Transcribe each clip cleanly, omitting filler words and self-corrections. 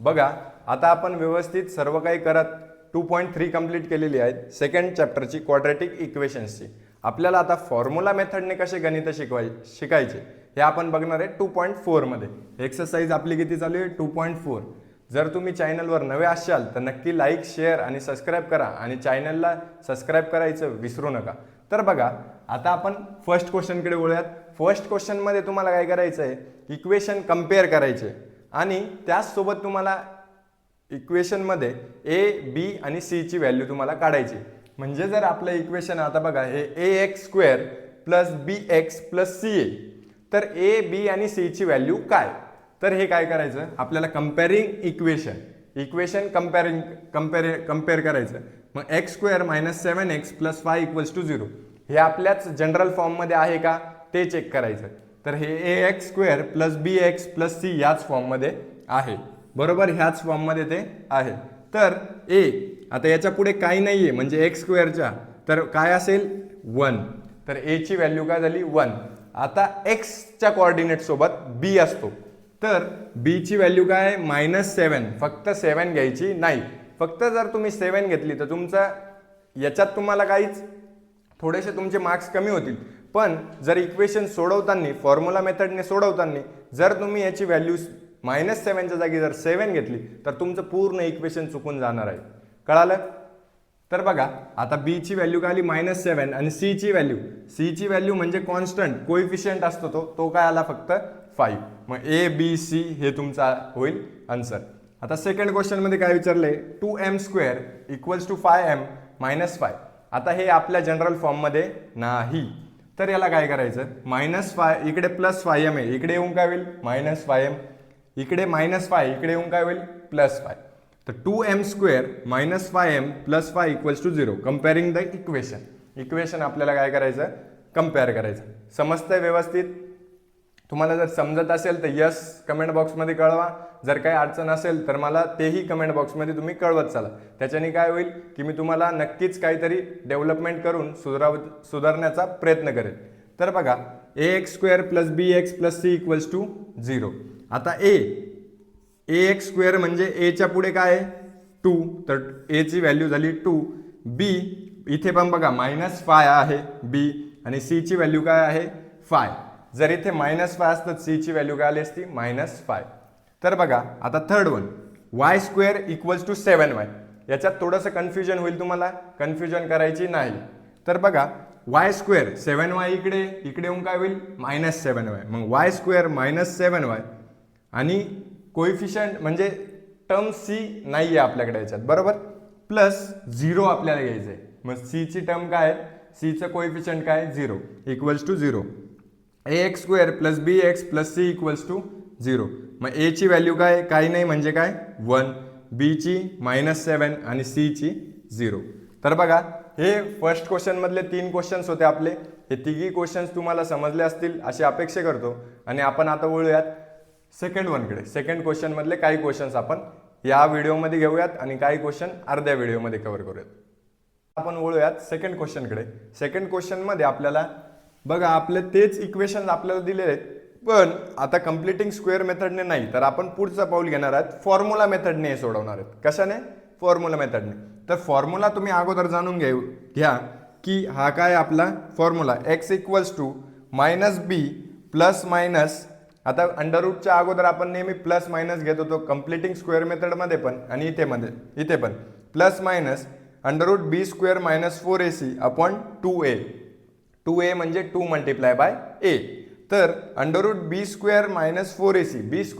बघा आता आपण व्यवस्थित सर्व काही करत 2.3 कंप्लीट केलेली आहेत सेकंड चॅप्टरची क्वाड्रॅटिक इक्वेशन्सची। आपल्याला आता फॉर्म्युला मेथडने कसे गणित शिकायचे हे आपण बघणार आहे 2.4 मध्ये। एक्सरसाइज आपली किती चालू आहे 2.4। जर तुम्ही चॅनलवर नवे असाल तर नक्की लाईक शेअर आणि सबस्क्राइब करा आणि चॅनलला सबस्क्राइब करायचं विसरू नका। तर बघा आता आपण फर्स्ट क्वेश्चन कडे वळूयात। फर्स्ट क्वेश्चन मध्ये तुम्हाला काय करायचं आहे इक्वेशन कंपेअर करायचे आणि त्याच सोबत तुम्हाला इक्वेशन मध्ये ए बी आणि सी ची व्हॅल्यू तुम्हाला काढायची। म्हणजे जर आपलं इक्वेशन आता बघा हे ax² + bx + ca तर a b आणि c ची व्हॅल्यू काय, तर हे काय करायचं आपल्याला कंपेअरिंग इक्वेशन कंपेअर करायचं। मग x² - 7x + 5 = 0 हे आपल्याच जनरल फॉर्म मध्ये आहे का ते चेक करायचं। तर हे ax² + bx + c याच फॉर्म मध्ये आहे, बरोबर ह्याच फॉर्म मध्ये ते आहे। तर a आता याच्या पुढे काही नाहीये म्हणजे x² च्या तर काय असेल 1, तर a ची व्हॅल्यू काय झाली 1। आता x च्या कोऑर्डिनेट सोबत b असतो तर b ची व्हॅल्यू काय आहे -7, फक्त 7 घ्यायची नाही। फक्त जर तुम्ही 7 घेतली तर तुमचा याच्यात तुम्हाला काहीच थोडेसे तुमचे मार्क्स कमी होतील। पण जर इक्वेशन सोडवताना फॉर्म्युला मेथडने सोडवताना जर तुम्ही याची व्हॅल्यू -7 च्या जागी जर 7 घेतली तर तुमचं पूर्ण इक्वेशन चुकून जाणार आहे, कळालं। तर बघा आता b ची व्हॅल्यू काय आली -7 आणि c ची व्हॅल्यू म्हणजे कॉन्स्टंट कोएफिशियंट असतो तो काय आला फक्त 5। मग a b c हे तुमचा होईल आन्सर। आता सेकंड क्वेश्चन मध्ये काय विचारले 2m² = 5m - 5। आता हे आपल्या जनरल फॉर्म मध्ये नाही तर याला काय करायचं -5 इकडे +5m आहे, इकडे येऊन काय होईल -5m, इकडे -5 इकडे येऊन काय होईल +5। तर 2m² - 5m + 5 = 0 कंपेअरिंग द इक्वेशन आपल्याला काय करायचं कंपेअर करायचं। समजतंय व्यवस्थित? तुम्हाला जर समजत असेल तर यस कमेंट बॉक्समध्ये कळवा, जर काही अडचण असेल तर मला तेही कमेंट बॉक्समध्ये तुम्ही कळवत चला। त्याच्याने काय होईल की मी तुम्हाला नक्कीच काहीतरी डेव्हलपमेंट करून सुधारण्याचा प्रयत्न करेन। तर बघा ax² + bx + c = 0। आता ax² म्हणजे a च्या पुढे काय आहे 2 तर a ची व्हॅल्यू झाली 2। b इथे पण बघा -5 आहे b आणि c ची व्हॅल्यू काय आहे 5। जर इथे -5 असतं c ची व्हॅल्यू काय आली असती -5। तर बघा आता थर्ड वन y² = 7y। याच्यात थोडंसं कन्फ्युजन होईल, तुम्हाला कन्फ्युजन करायची नाही। तर बघा y² 7y इकडे येऊन काय होईल -7y, मग y² - 7y आणि कोएफिशियंट म्हणजे टर्म c नाही आहे आपल्याकडे याच्यात, बरोबर +0 आपल्याला घ्यायचं आहे। मग c ची टर्म काय आहे c चं कोएफिशियंट काय 0 = 0। ax² + bx + c = 0। मग a ची व्हॅल्यू काय काही नाही म्हणजे काय 1, b ची -7 आणि c ची 0। तर बघा हे फर्स्ट क्वेश्चन मधले 3 क्वेश्चन्स होते आपले। हे तिघी क्वेश्चन्स तुम्हाला समजले असतील अशी अपेक्षा करतो आणि आपण आता वळूयात सेकंड वनकडे। सेकंड क्वेश्चन मधले काही क्वेश्चन्स आपण या व्हिडिओमध्ये घेऊयात आणि काही क्वेश्चन अर्ध्या व्हिडिओमध्ये कव्हर करूयात। आपण वळूयात सेकंड क्वेश्चनकडे। सेकंड क्वेश्चन मध्ये आपल्याला बघा आपले तेच इक्वेशन आपल्याला दिलेले आहेत, पण आता कंप्लीटिंग स्क्वेअर मेथडने नाही तर आपण पुढचा पाऊल घेणार आहोत फॉर्म्युला मेथडने हे सोडवणार आहेत। कशाने फॉर्म्युला मेथडने। तर फॉर्म्युला तुम्ही अगोदर जाणून घ्या की हा काय आपला फॉर्म्युला x = -b + आता अंडर रूटच्या अगोदर आपण नेहमी प्लस मायनस घेत होतो कंप्लीटिंग स्क्वेअर मेथड मध्ये पण आणि इथे पण +- √b² - 4ac / 2a। 2a म्हणजे 2 × a। तर √b² - 4ac b² -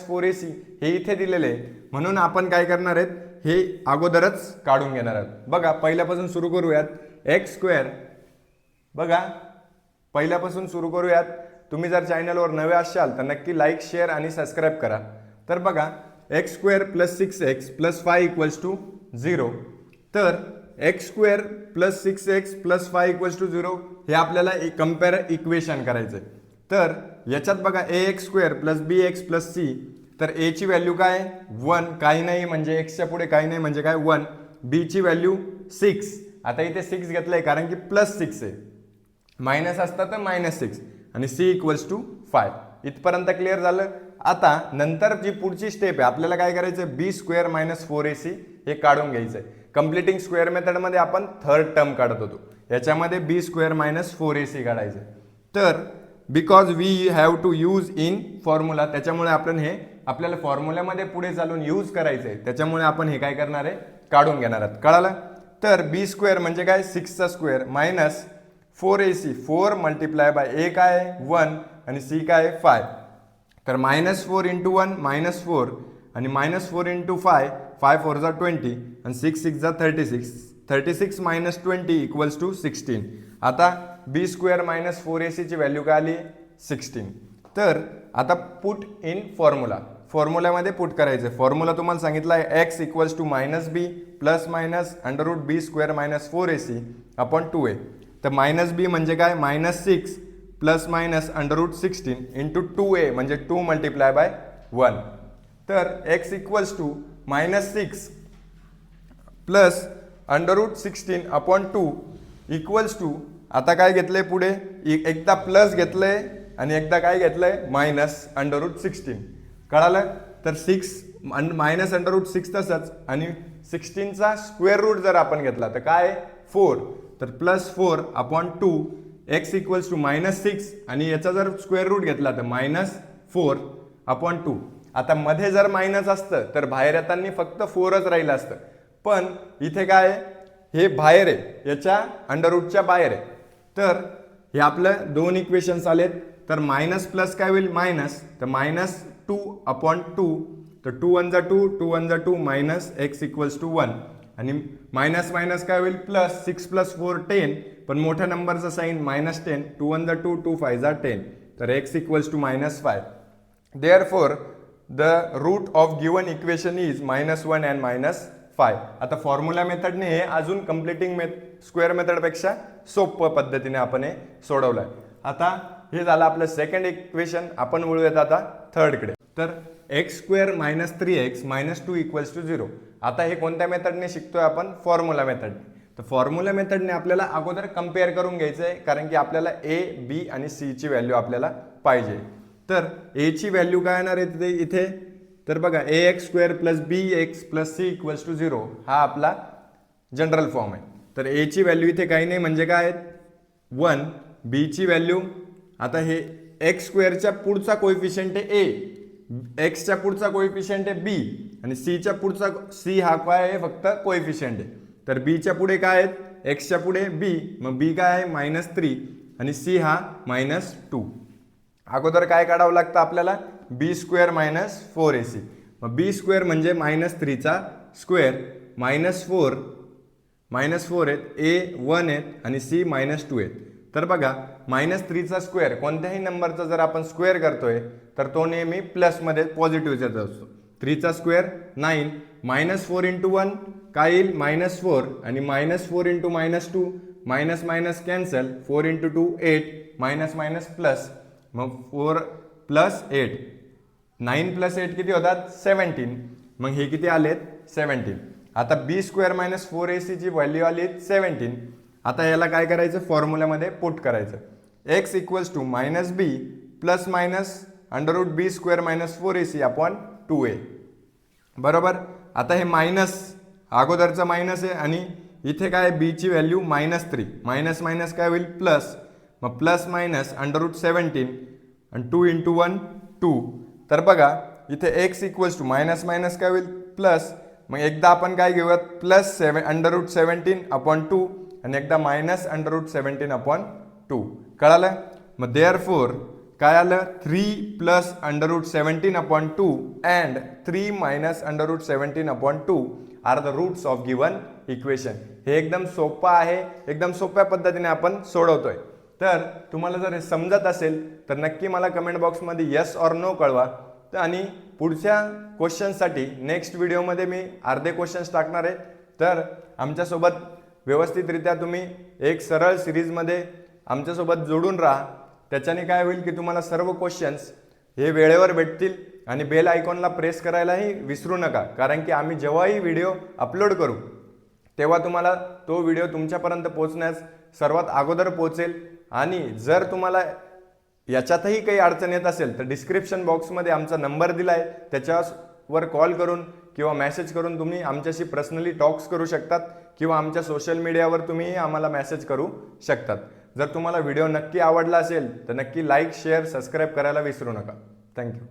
4ac हे इथे दिलेले आहे, म्हणून आपण काय करणार आहेत हे अगोदरच काढून घेणार आहोत। बघा पहिल्यापासून सुरू करूयात x²। बघा पहिल्यापासून सुरू करूयात। तुम्ही जर चॅनलवर नवे असाल तर नक्की लाईक शेअर आणि सबस्क्राइब करा। तर बघा x² + 6x + 5 = 0। तर x² + 6x + 5 = 0 हे आपल्याला कंपेअर इक्वेशन करायचंय। तर याच्यात बघा ax² + bx + c तर a ची व्हॅल्यू काय 1 काही नाही म्हणजे x च्या पुढे काही नाही म्हणजे काय 1, b ची व्हॅल्यू 6 आता इथे 6 घेतलंय कारण की +6 आहे, मायनस असता तर -6 आणि c = 5। इथपर्यंत क्लिअर झालं। आता नंतर जी पुढची स्टेप आहे आपल्याला काय करायचं बी स्क्वेअर मायनस 4ac हे काढून घ्यायचं आहे. कम्प्लिटिंग स्क्वेअर मेथडमध्ये आपण थर्ड टर्म काढत होतो, याच्यामध्ये बी स्क्वेअर मायनस 4ac काढायचं. तर because we have to use in formula, त्याच्यामुळे आपण हे आपल्याला फॉर्म्युल्यामध्ये पुढे चालून यूज करायचं आहे, त्याच्यामुळे आपण हे काय करणार आहे काढून घेणार आहोत. कळालं? तर बी स्क्वेअर म्हणजे काय 6चा square minus 4ac, 4 multiply by A काय 1 आणि सी काय 5. तर -4 इंटू 1 -4 आणि -4 इंटू 5, 5 4 जा 20 आणि 6 6 जा 36, 36 - 20 इक्वल्स टू 16. आता बी स्क्वेअर मायनस 4ac ची व्हॅल्यू काय आली 16. तर आता पुट इन फॉर्म्युला, फॉर्म्युल्यामध्ये पुट करायचं. फॉर्म्युला तुम्हाला सांगितलं आहे x equals to -b plus minus under root B square minus 4ac upon 2a. तर -b म्हणजे काय -6 plus minus under root 16 into 2a म्हणजे 2 मल्टिप्लाय बाय 1. तर x equals to -6 plus under root 16 upon 2 equals to, आता काय घेतलंय पुढे एकदा प्लस घेतलंय आणि एकदा काय घेतलंय मायनस अंडर रूट 16. कळालं? तर 6 मायनस अंडर रूट 6 तसंच आणि 16चा स्क्वेअर रूट जर आपण घेतला तर काय 4. तर plus 4 upon 2 x equals to -6 आणि याचा जर स्क्वेअर रूट घेतला तर -4 अपॉन 2. आता मध्ये जर मायनस असतं तर बाहेर येताना फक्त 4च राहिलं असतं, पण इथे काय हे बाहेर आहे, याच्या अंडर रूटच्या बाहेर आहे. तर हे आपलं दोन इक्वेशन्स आलेत. तर मायनस प्लस काय होईल मायनस, तर -2 अपॉन 2, तर 2 1 जा 2, 2 1 जा 2 मायनस x इक्वल्स टू 1 आणि मायनस मायनस काय होईल प्लस, 6 + 4 10, पण मोठ्या नंबरचा साईन -10, 2 1 जा 2, 2 5 जा 10, तर x equals to -5. Therefore the root of given equation is -1 and -5. आता फॉर्म्युला मेथडने हे अजून कम्प्लिटिंग स्क्वेअर मेथडपेक्षा सोपं पद्धतीने आपण हे सोडवलं आहे. आता हे झालं आपलं सेकंड इक्वेशन. आपण वळूयात आता थर्डकडे. तर x² - 3x - 2 इक्वल्स टू 0. आता हे कोणत्या मेथडने शिकतोय आपण? Formula method. तर फॉर्म्युला मेथडने आपल्याला अगोदर कम्पेअर करून घ्यायचं आहे, कारण की आपल्याला a, b आणि c ची व्हॅल्यू आपल्याला पाहिजे. तर a ची व्हॅल्यू काय येणार आहे इथे? तर बघा ax² + bx + c equals to 0 हा आपला जनरल फॉर्म आहे. तर a ची व्हॅल्यू इथे काही नाही म्हणजे काय 1, b ची व्हॅल्यू, आता हे x² च्या पुढचा कोएफिशियंट आहे a, x च्या पुढचा कोएफिशियंट आहे b आणि c च्या पुढचा c हा काय आहे फक्त कोएफिशियंट आहे. तर b च्या पुढे काय आहेत x च्या पुढे b, मग b काय आहे -3 आणि c हा -2. अगोदर काय काढावं लागतं आपल्याला b² - 4ac. मग b² म्हणजे -3चा स्क्वेअर, -4 आहेत, a 1 आहेत आणि c -2 आहेत. तर बघा -3चा स्क्वेअर कोणत्याही नंबरचा जर आपण स्क्वेअर करतोय तर तो नेहमी प्लसमध्ये पॉझिटिव्ह येत असतो. 3चा स्क्वेअर 9, -4 इंटू 1 काय येईल -4 आणि -4 into -2 minus minus cancel, 4 into 2 8, minus minus plus, मग 4 + 8, 9 + 8 किती होतात 17. मग हे किती आलेत 17. आता b² - 4ac ची व्हॅल्यू आली 17. आता याला काय करायचं फॉर्म्युल्यामध्ये पुट करायचं. x equals to -b plus minus under root b² - 4ac upon 2a. बरोबर. आता हे मायनस अगोदरचं मायनस आहे आणि इथे काय b ची व्हॅल्यू -3, मायनस मायनस काय होईल प्लस, मग प्लस मायनस अंडर रूट 17 आणि 2 इंटू 1 2. तर बघा इथे x equals to minus minus काय होईल प्लस, मग एकदा आपण काय घेऊयात प्लस अंडर रूट 17 अपॉन 2 आणि एकदा मायनस अंडर रूट 17 अपॉन 2. कळालं? मग देअरफॉर काय आलं 3 plus under root 17 upon 2 and 3 minus under root 17 upon 2 are the roots of given equation. हे एकदम सोपं आहे, एकदम सोप्या पद्धतीने आपण सोडवतोय. तर तुम्हाला जर हे समजत असेल तर नक्की मला कमेंट बॉक्समध्ये यस ऑर नो कळवा. आणि पुढच्या क्वेश्चनसाठी नेक्स्ट व्हिडिओमध्ये मी अर्धे क्वेश्चन्स टाकणार आहे. तर आमच्यासोबत व्यवस्थितरित्या तुम्ही एक सरळ सिरीजमध्ये आमच्यासोबत जोडून राहा. त्याच्याने काय होईल की तुम्हाला सर्व क्वेश्चन्स हे वेळेवर भेटतील आणि बेल आयकॉनला प्रेस करायलाही विसरू नका, कारण की आम्ही जेव्हाही व्हिडिओ अपलोड करू तेव्हा तुम्हाला तो व्हिडिओ तुमच्यापर्यंत पोहोचण्यास सर्वात अगोदर पोहोचेल. आणि जर तुम्हाला याच्यातही काही अडचण येत असेल तर डिस्क्रिप्शन बॉक्समध्ये आमचा नंबर दिला आहे, त्याच्यावर कॉल करून किंवा मेसेज करून तुम्ही आमच्याशी पर्सनली टॉक्स करू शकतात किंवा आमच्या सोशल मीडियावर तुम्ही आम्हाला मेसेज करू शकतात. जर तुम्हाला व्हिडिओ नक्की आवडला असेल तर नक्की लाईक, शेअर, सबस्क्राईब करायला विसरू नका. थँक्यू.